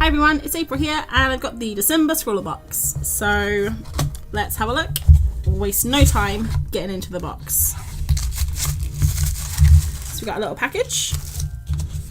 Hi everyone, it's April here and I've got the December Scrawlrbox. So let's have a look. Waste no time getting into the box. So we got a little package.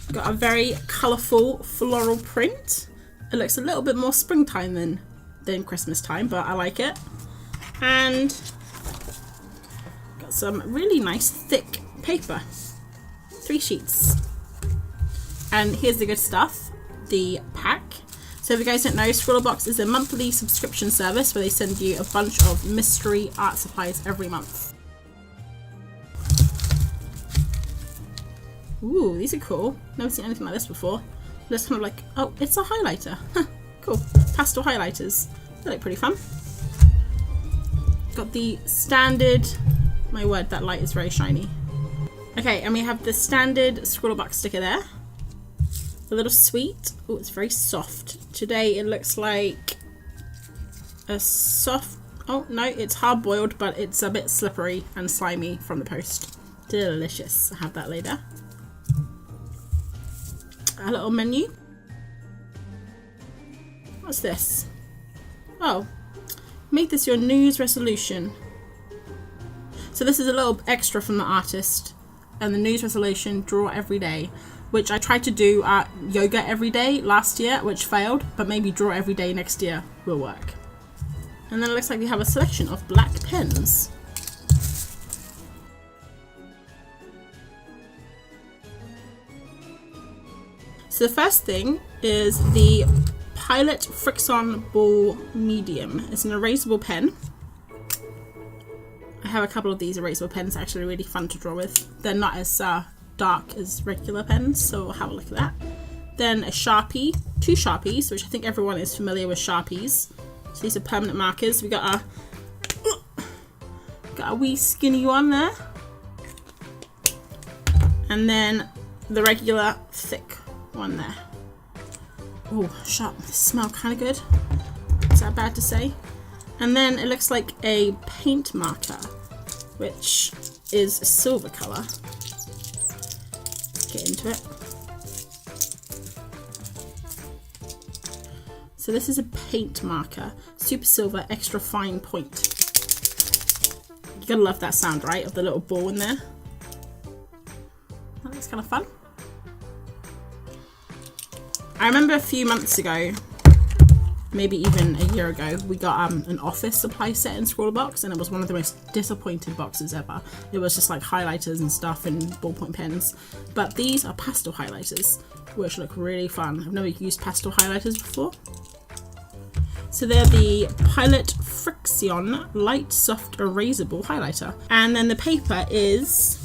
We've got a very colourful floral print. It looks a little bit more springtime than Christmas time, but I like it. And got some really nice thick paper. 3 sheets. And here's the good stuff. The pack. So if you guys don't know, Scrawlrbox is a monthly subscription service where they send you a bunch of mystery art supplies every month. Ooh, these are cool. Never seen anything like this before. It's kind of like, oh, it's a highlighter. Huh, cool. Pastel highlighters. They look pretty fun. Got the standard, my word, that light is very shiny. Okay, and we have the standard Scrawlrbox sticker there. A little sweet. Oh, it's very soft. Today it looks like a soft, oh no, it's hard boiled, but it's a bit slippery and slimy from the post. Delicious. I have that later. A little menu. What's this? Oh, make this your New Year's resolution. So this is a little extra from the artist, and the New Year's resolution, draw every day, which I tried to do at yoga every day last year, which failed, but maybe draw every day next year will work. And then it looks like we have a selection of black pens. So the first thing is the Pilot Frixion Ball Medium. It's an erasable pen. I have a couple of these erasable pens, actually really fun to draw with. They're not as dark as regular pens, so we'll have a look at that. Then a Sharpie, 2 Sharpies, which I think everyone is familiar with Sharpies. So these are permanent markers. We got a wee skinny one there. And then the regular thick one there. Oh, sharp. They smell kind of good. Is that bad to say? And then it looks like a paint marker, which is a silver colour. Get into it. So this is a paint marker, super silver, extra fine point. You gotta love that sound, right, of the little ball in there. That looks kind of fun. I remember a few months ago, maybe even a year ago, we got an office supply set in Scrawlrbox, and it was one of the most disappointed boxes ever. It was just like highlighters and stuff and ballpoint pens. But these are pastel highlighters, which look really fun. I've never used pastel highlighters before. So they're the Pilot Frixion Light Soft Erasable Highlighter. And then the paper is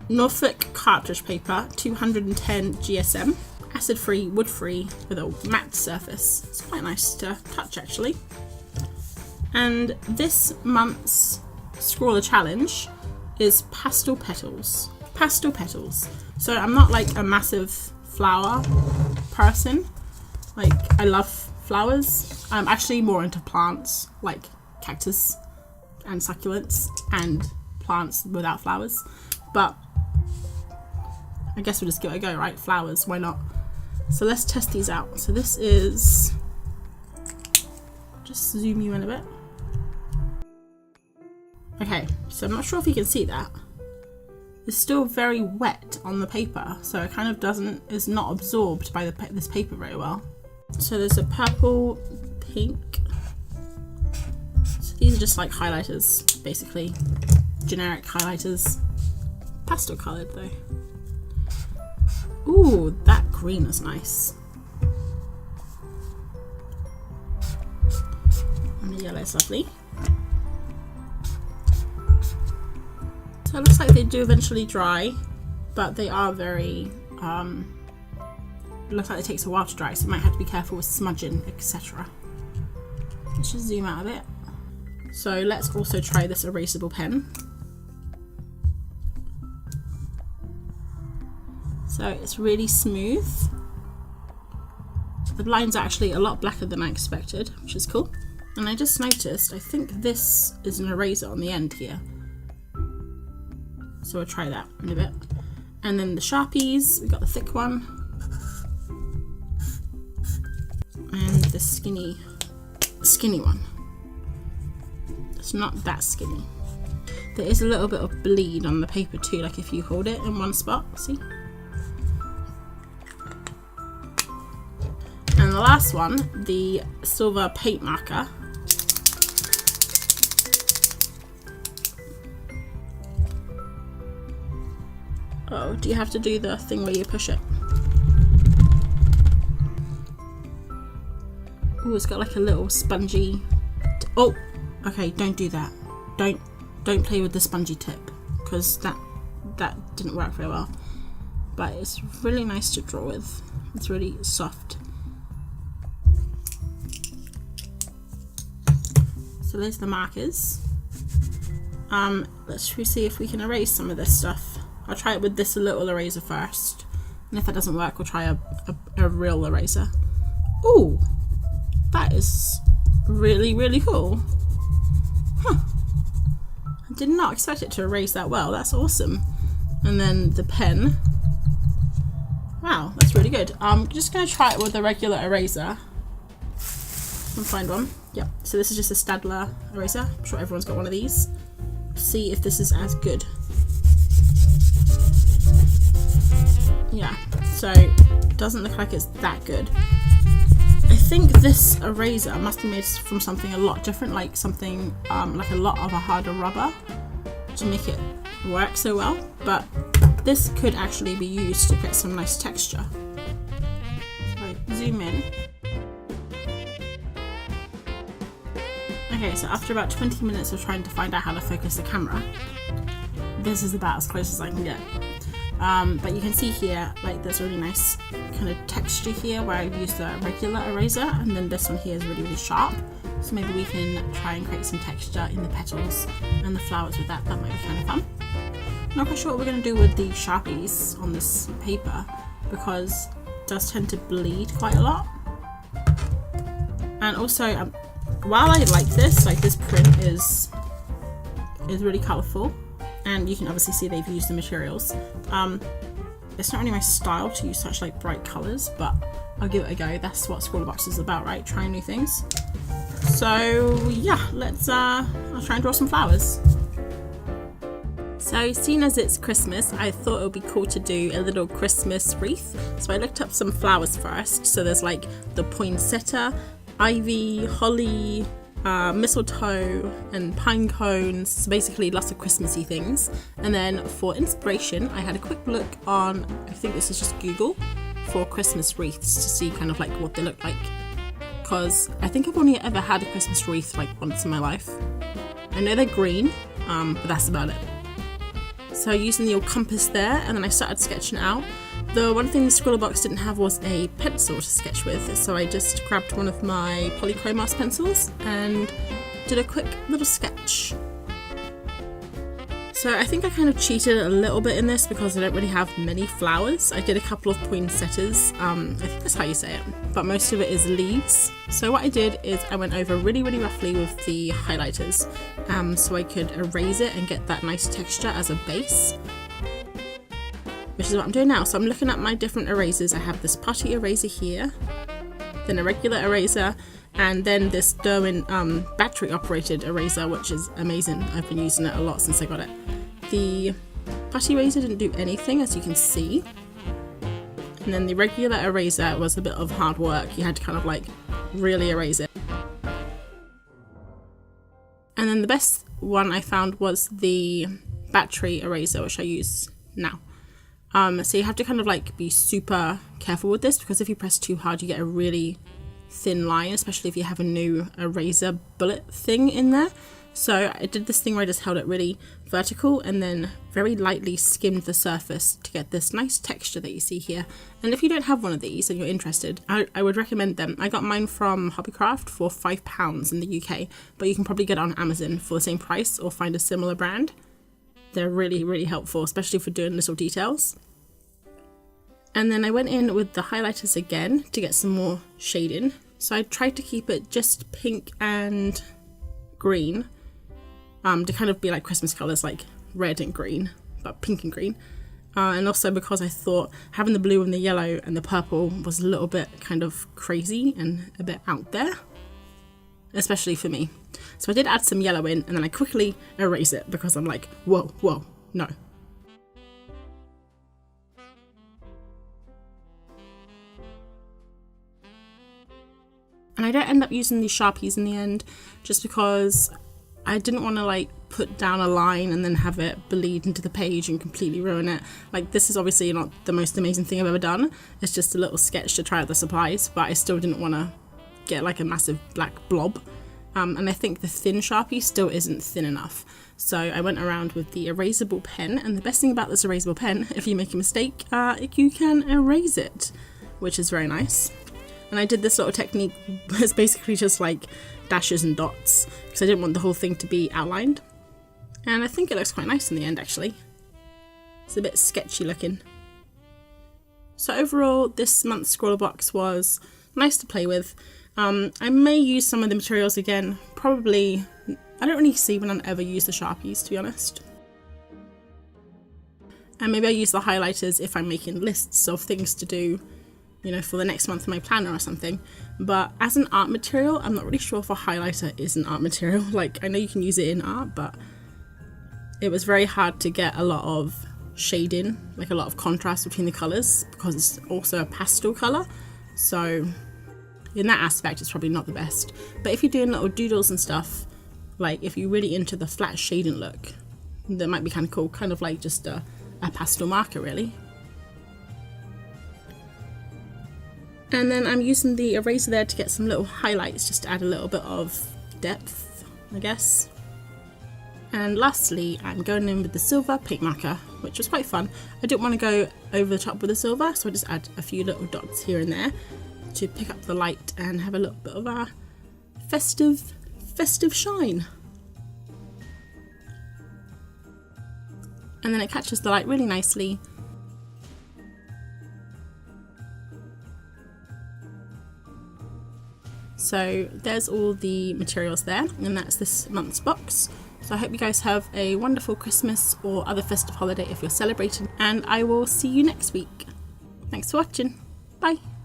Nolfolk Cartridge paper, 210 GSM. Acid-free, wood-free, with a matte surface. It's quite nice to touch, actually. And this month's Scrawler Challenge is Pastel Petals. Pastel Petals. So I'm not like a massive flower person. Like, I love flowers. I'm actually more into plants, like cactus and succulents and plants without flowers. But I guess we'll just give it a go, right? Flowers, why not? So let's test these out. So this is, just zoom you in a bit. Okay, so I'm not sure if you can see that. It's still very wet on the paper, so it kind of is not absorbed by this paper very well. So there's a purple, pink. So these are just like highlighters, basically. Generic highlighters. Pastel coloured though. Ooh, that green is nice. And the yellow is lovely. So it looks like they do eventually dry, but they are very, it looks like it takes a while to dry, so you might have to be careful with smudging, etc. Let's just zoom out a bit. So let's also try this erasable pen. So it's really smooth. The lines are actually a lot blacker than I expected, which is cool. And I just noticed, I think this is an eraser on the end here. So we'll try that in a bit. And then the Sharpies, we've got the thick one. a skinny one. It's not that skinny. There is a little bit of bleed on the paper too, like if you hold it in one spot, see? And the last one, the silver paint marker. Oh, do you have to do the thing where you push it? Oh, it's got like a little spongy... Oh, okay, don't do that. Don't play with the spongy tip, because that didn't work very well. But it's really nice to draw with. It's really soft. So there's the markers. Let's see if we can erase some of this stuff. I'll try it with this little eraser first, and if that doesn't work, we'll try a real eraser. Ooh, that is really, really cool. Huh. I did not expect it to erase that well. That's awesome. And then the pen. Wow, that's really good. I'm just going to try it with a regular eraser. I'll find one. Yep, so this is just a Staedtler eraser. I'm sure everyone's got one of these. See if this is as good. Yeah, so it doesn't look like it's that good. I think this eraser must be made from something a lot different, like something like a lot of a harder rubber to make it work so well, but this could actually be used to get some nice texture. So zoom in. Okay, so after about 20 minutes of trying to find out how to focus the camera, this is about as close as I can get. But you can see here, like there's really nice kind of texture here where I've used a regular eraser, and then this one here is really, really sharp. So maybe we can try and create some texture in the petals and the flowers with that. That might be kind of fun. I'm not quite sure what we're going to do with the Sharpies on this paper, because it does tend to bleed quite a lot. And also, while I like this print is really colourful, and you can obviously see they've used the materials. It's not really my style to use such like bright colours, but I'll give it a go. That's what Scrawlrbox is about, right? Trying new things. So yeah, I'll try and draw some flowers. So seeing as it's Christmas, I thought it would be cool to do a little Christmas wreath. So I looked up some flowers first. So there's like the poinsettia, ivy, holly, mistletoe and pine cones, so basically lots of Christmassy things. And then for inspiration, I had a quick look on, I think this is just Google, for Christmas wreaths to see kind of like what they look like, because I think I've only ever had a Christmas wreath like once in my life. I know they're green, but that's about it. So using the old compass there, and then I started sketching out. The one thing the Scrawlrbox didn't have was a pencil to sketch with, so I just grabbed one of my polychromos pencils and did a quick little sketch. So I think I kind of cheated a little bit in this because I don't really have many flowers. I did a couple of poinsettias, I think that's how you say it, but most of it is leaves. So what I did is I went over really, really roughly with the highlighters, so I could erase it and get that nice texture as a base, which is what I'm doing now. So I'm looking at my different erasers. I have this putty eraser here, then a regular eraser, and then this Derwent battery operated eraser, which is amazing. I've been using it a lot since I got it. The putty eraser didn't do anything, as you can see. And then the regular eraser was a bit of hard work. You had to kind of like really erase it. And then the best one I found was the battery eraser, which I use now. So you have to kind of like be super careful with this, because if you press too hard you get a really thin line, especially if you have a new eraser bullet thing in there. So I did this thing where I just held it really vertical and then very lightly skimmed the surface to get this nice texture that you see here. And if you don't have one of these and you're interested, I would recommend them. I got mine from Hobbycraft for £5 in the UK, but you can probably get it on Amazon for the same price or find a similar brand. They're really, really helpful, especially for doing little details. And then I went in with the highlighters again to get some more shading. So I tried to keep it just pink and green, to kind of be like Christmas colours, like red and green, but pink and green. and also because I thought having the blue and the yellow and the purple was a little bit kind of crazy and a bit out there, especially for me. So I did add some yellow in, and then I quickly erase it because I'm like, whoa, no. And I don't end up using these Sharpies in the end just because I didn't want to like put down a line and then have it bleed into the page and completely ruin it. Like, this is obviously not the most amazing thing I've ever done. It's just a little sketch to try out the supplies, but I still didn't want to get like a massive black blob. And I think the thin Sharpie still isn't thin enough. So I went around with the erasable pen, and the best thing about this erasable pen, if you make a mistake, you can erase it, which is very nice. And I did this little technique, it's basically just like dashes and dots, because I didn't want the whole thing to be outlined. And I think it looks quite nice in the end, actually. It's a bit sketchy looking. So overall, this month's Scrawlrbox was nice to play with. I may use some of the materials again, probably. I don't really see when I'll ever use the Sharpies, to be honest. And maybe I'll use the highlighters if I'm making lists of things to do, you know, for the next month in my planner or something. But as an art material, I'm not really sure if a highlighter is an art material. Like, I know you can use it in art, but it was very hard to get a lot of shading, like a lot of contrast between the colours, because it's also a pastel colour. So in that aspect, it's probably not the best. But if you're doing little doodles and stuff, like if you're really into the flat shading look, that might be kind of cool, kind of like just a pastel marker, really. And then I'm using the eraser there to get some little highlights, just to add a little bit of depth, I guess. And lastly, I'm going in with the silver paint marker, which was quite fun. I didn't want to go over the top with the silver, so I just add a few little dots here and there to pick up the light and have a little bit of a festive shine. And then it catches the light really nicely. So there's all the materials there, and that's this month's box. So I hope you guys have a wonderful Christmas or other festive holiday if you're celebrating, and I will see you next week. Thanks for watching. Bye.